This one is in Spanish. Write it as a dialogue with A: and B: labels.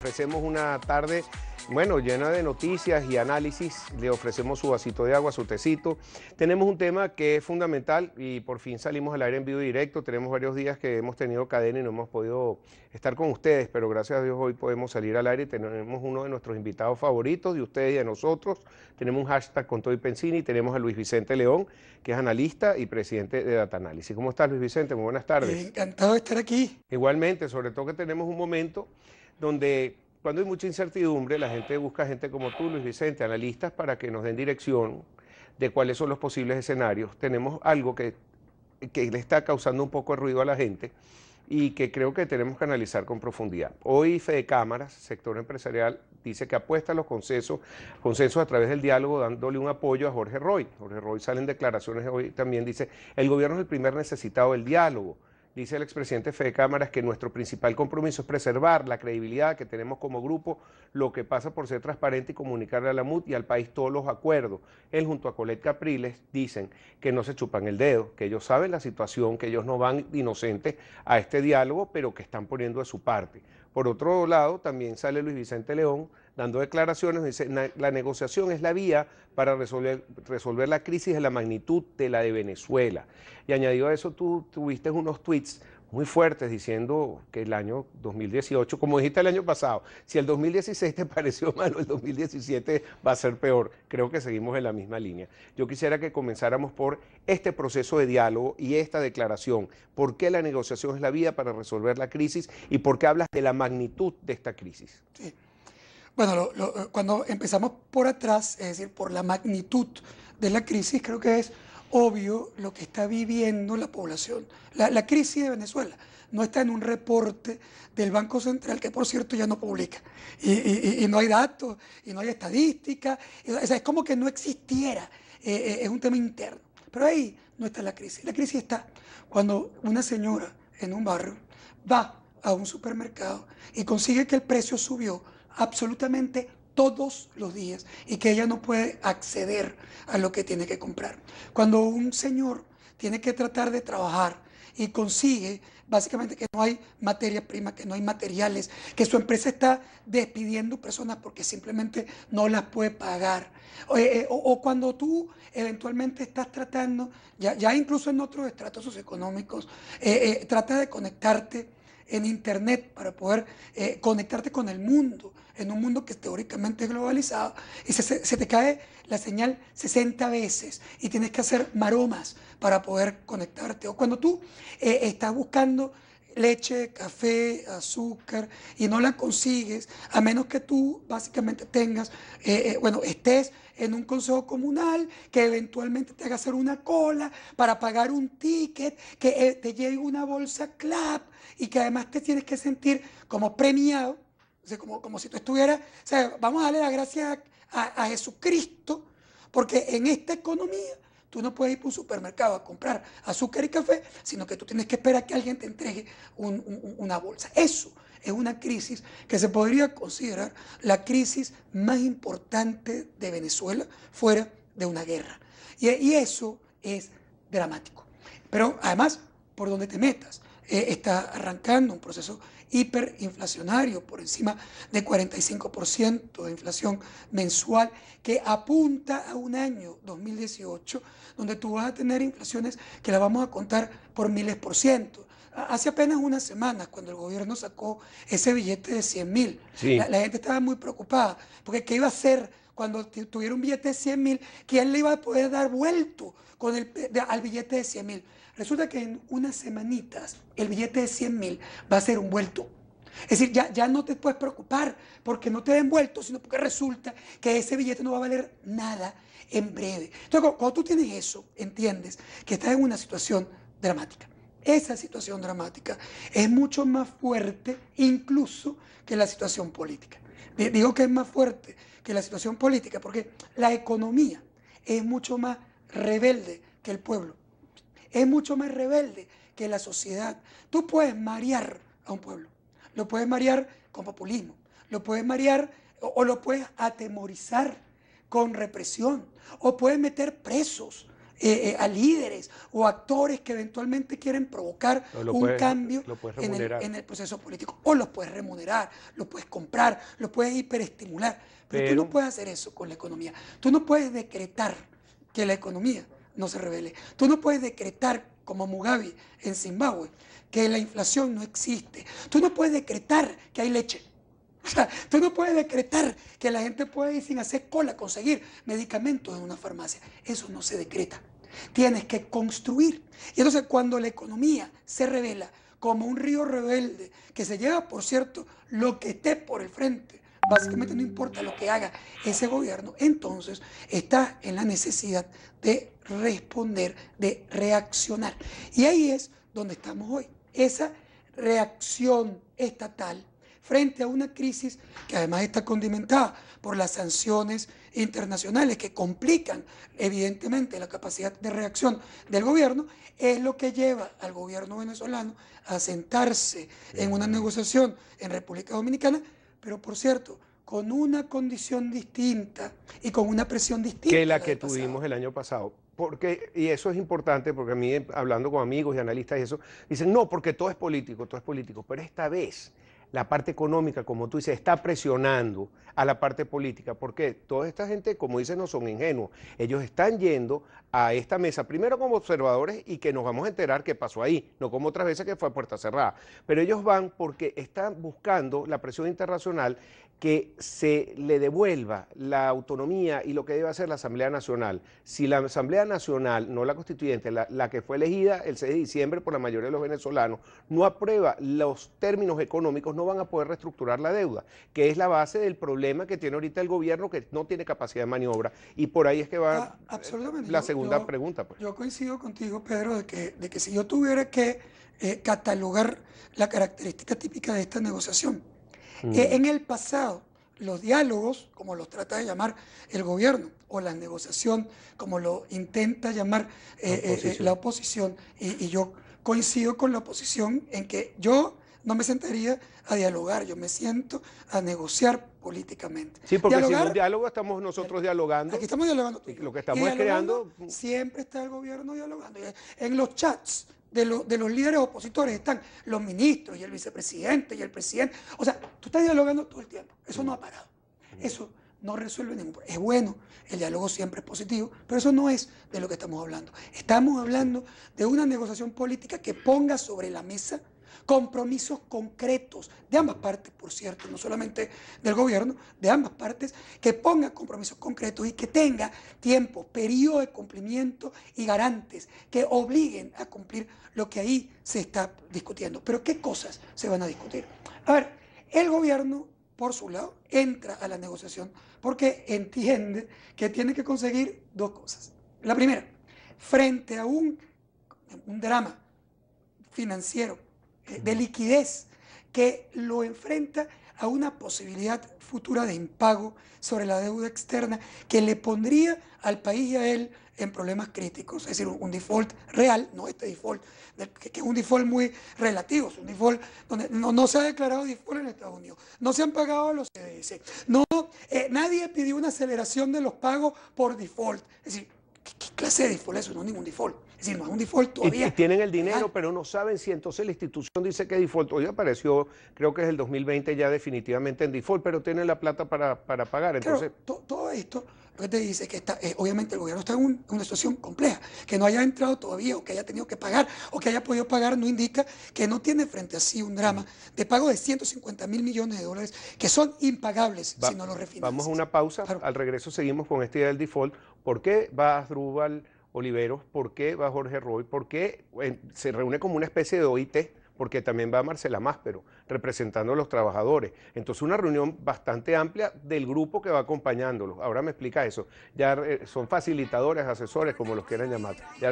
A: Ofrecemos una tarde, bueno, llena de noticias y análisis. Le ofrecemos su vasito de agua, su tecito. Tenemos un tema que es fundamental y por fin salimos al aire en vivo y directo. Tenemos varios días que hemos tenido cadena y no hemos podido estar con ustedes, pero gracias a Dios hoy podemos salir al aire. Tenemos uno de nuestros invitados favoritos, de ustedes y de nosotros. Tenemos un hashtag con Todo y Pensini y tenemos a Luis Vicente León, que es analista y presidente de Data Análisis. ¿Cómo estás, Luis Vicente? Muy buenas tardes.
B: Encantado de estar aquí.
A: Igualmente, sobre todo que tenemos un momento donde cuando hay mucha incertidumbre, la gente busca gente como tú, Luis Vicente, analistas, para que nos den dirección de cuáles son los posibles escenarios. Tenemos algo que le está causando un poco de ruido a la gente y que creo que tenemos que analizar con profundidad. Hoy Fede Cámaras, sector empresarial, dice que apuesta a los consensos a través del diálogo, dándole un apoyo a Jorge Roy. Jorge Roy sale en declaraciones hoy, también dice, el gobierno es el primer necesitado del diálogo. Dice el expresidente Fede Cámaras que nuestro principal compromiso es preservar la credibilidad que tenemos como grupo, lo que pasa por ser transparente y comunicarle a la MUD y al país todos los acuerdos. Él junto a Colette Capriles dicen que no se chupan el dedo, que ellos saben la situación, que ellos no van inocentes a este diálogo, pero que están poniendo de su parte. Por otro lado, también sale Luis Vicente León dando declaraciones, dice, la negociación es la vía para resolver la crisis de la magnitud de la de Venezuela. Y añadido a eso, tú tuviste unos tweets muy fuertes diciendo que el año 2018, como dijiste el año pasado, si el 2016 te pareció malo, el 2017 va a ser peor. Creo que seguimos en la misma línea. Yo quisiera que comenzáramos por este proceso de diálogo y esta declaración. ¿Por qué la negociación es la vía para resolver la crisis y por qué hablas de la magnitud de esta crisis?
B: Sí. Bueno, cuando empezamos por atrás, es decir, por la magnitud de la crisis, creo que es obvio lo que está viviendo la población. La crisis de Venezuela no está en un reporte del Banco Central, que por cierto ya no publica, y no hay datos, y no hay estadística, o sea, es como que no existiera, es un tema interno. Pero ahí no está la crisis. La crisis está cuando una señora en un barrio va a un supermercado y consigue que el precio subió absolutamente todos los días y que ella no puede acceder a lo que tiene que comprar. Cuando un señor tiene que tratar de trabajar y consigue básicamente que no hay materia prima, que no hay materiales, que su empresa está despidiendo personas porque simplemente no las puede pagar. O cuando tú eventualmente estás tratando, ya incluso en otros estratos socioeconómicos, tratas de conectarte en internet para poder conectarte con el mundo, en un mundo que teóricamente es globalizado, y se te cae la señal 60 veces y tienes que hacer maromas para poder conectarte. O cuando tú estás buscando leche, café, azúcar y no la consigues, a menos que tú básicamente tengas, estés en un consejo comunal que eventualmente te haga hacer una cola para pagar un ticket, que te llegue una bolsa CLAP y que además te tienes que sentir como premiado, o sea, como si tú estuvieras, o sea, vamos a darle las gracias a Jesucristo, porque en esta economía tú no puedes ir por un supermercado a comprar azúcar y café, sino que tú tienes que esperar que alguien te entregue una bolsa. Eso es una crisis que se podría considerar la crisis más importante de Venezuela fuera de una guerra. Y eso es dramático. Pero además, por donde te metas, está arrancando un proceso hiperinflacionario por encima de 45% de inflación mensual que apunta a un año 2018 donde tú vas a tener inflaciones que las vamos a contar por miles por ciento. Hace apenas unas semanas, cuando el gobierno sacó ese billete de 100.000,
A: Sí.
B: la gente estaba muy preocupada, porque ¿qué iba a hacer cuando tuviera un billete de 100.000? ¿Quién le iba a poder dar vuelto al billete de 100.000? Resulta que en unas semanitas el billete de 100.000 va a ser un vuelto. Es decir, ya no te puedes preocupar porque no te den vuelto, sino porque resulta que ese billete no va a valer nada en breve. Entonces, cuando tú tienes eso, entiendes que estás en una situación dramática. Esa situación dramática es mucho más fuerte incluso que la situación política. Digo que es más fuerte que la situación política porque la economía es mucho más rebelde que el pueblo. Es mucho más rebelde que la sociedad. Tú puedes marear a un pueblo, lo puedes marear con populismo, lo puedes marear o lo puedes atemorizar con represión, o puedes meter presos a líderes o actores que eventualmente quieren provocar un cambio en el proceso político. O los puedes remunerar, los puedes comprar, los puedes hiperestimular. Pero tú no puedes hacer eso con la economía. Tú no puedes decretar que la economía no se revele. Tú no puedes decretar, como Mugabe en Zimbabue, que la inflación no existe. Tú no puedes decretar que hay leche. O sea, tú no puedes decretar que la gente puede ir sin hacer cola a conseguir medicamentos en una farmacia. Eso no se decreta. Tienes que construir. Y entonces cuando la economía se revela como un río rebelde, que se lleva, por cierto, lo que esté por el frente, básicamente no importa lo que haga ese gobierno, entonces está en la necesidad de responder, de reaccionar. Y ahí es donde estamos hoy. Esa reacción estatal frente a una crisis que además está condimentada por las sanciones internacionales que complican evidentemente la capacidad de reacción del gobierno, es lo que lleva al gobierno venezolano a sentarse en una negociación en República Dominicana, pero por cierto, con una condición distinta y con una presión distinta
A: que la que tuvimos el año pasado. Porque, y eso es importante, porque a mí, hablando con amigos y analistas y eso, dicen, no, porque todo es político, pero esta vez la parte económica, como tú dices, está presionando a la parte política, porque toda esta gente, como dices, no son ingenuos, ellos están yendo a esta mesa, primero como observadores y que nos vamos a enterar qué pasó ahí, no como otras veces que fue a puerta cerrada, pero ellos van porque están buscando la presión internacional que se le devuelva la autonomía y lo que debe hacer la Asamblea Nacional. Si la Asamblea Nacional, no la constituyente, la que fue elegida el 6 de diciembre por la mayoría de los venezolanos, no aprueba los términos económicos, no van a poder reestructurar la deuda, que es la base del problema que tiene ahorita el gobierno, que no tiene capacidad de maniobra. Y por ahí es que va la segunda pregunta. Pues.
B: Yo coincido contigo, Pedro, de que si yo tuviera que catalogar la característica típica de esta negociación, en el pasado, los diálogos, como los trata de llamar el gobierno, o la negociación, como lo intenta llamar la oposición, y yo coincido con la oposición en que yo no me sentaría a dialogar, yo me siento a negociar políticamente.
A: Sí, porque sin un diálogo estamos nosotros dialogando.
B: Aquí estamos dialogando.
A: Lo que estamos es creando...
B: Siempre está el gobierno dialogando. En los chats de los líderes opositores están los ministros y el vicepresidente y el presidente. O sea, tú estás dialogando todo el tiempo. Eso no ha parado. Eso no resuelve ningún problema. Es bueno, el diálogo siempre es positivo, pero eso no es de lo que estamos hablando. Estamos hablando de una negociación política que ponga sobre la mesa compromisos concretos de ambas partes, por cierto, no solamente del gobierno, de ambas partes, que ponga compromisos concretos y que tenga tiempo, periodo de cumplimiento y garantes que obliguen a cumplir lo que ahí se está discutiendo. Pero ¿qué cosas se van a discutir? A ver, el gobierno, por su lado, entra a la negociación porque entiende que tiene que conseguir dos cosas. La primera, frente a un drama financiero de liquidez que lo enfrenta a una posibilidad futura de impago sobre la deuda externa que le pondría al país y a él en problemas críticos, es decir, un default real, no este default, que es un default muy relativo, es un default donde no se ha declarado default en Estados Unidos, no se han pagado los CDS, nadie pidió una aceleración de los pagos por default, es decir, ¿qué clase de default es eso? No es ningún default. Es decir, no es un default todavía.
A: Y tienen el dinero, pero no saben si entonces la institución dice que default. Hoy apareció, creo que es el 2020 ya definitivamente en default, pero tienen la plata para pagar. Entonces...
B: Claro, todo esto lo que te dice es que obviamente el gobierno está en una situación compleja. Que no haya entrado todavía o que haya tenido que pagar o que haya podido pagar no indica que no tiene frente a sí un drama de pago de 150.000 millones de dólares que son impagables si no lo refinancian.
A: Vamos a una pausa. Claro. Al regreso seguimos con esta idea del default. ¿Por qué va Asdrúbal Oliveros? ¿Por qué va Jorge Roy? ¿Por qué se reúne como una especie de OIT? Porque también va Marcela Máspero, representando a los trabajadores. Entonces una reunión bastante amplia del grupo que va acompañándolos. Ahora me explica eso. Ya son facilitadores, asesores, como los quieran llamar. Ya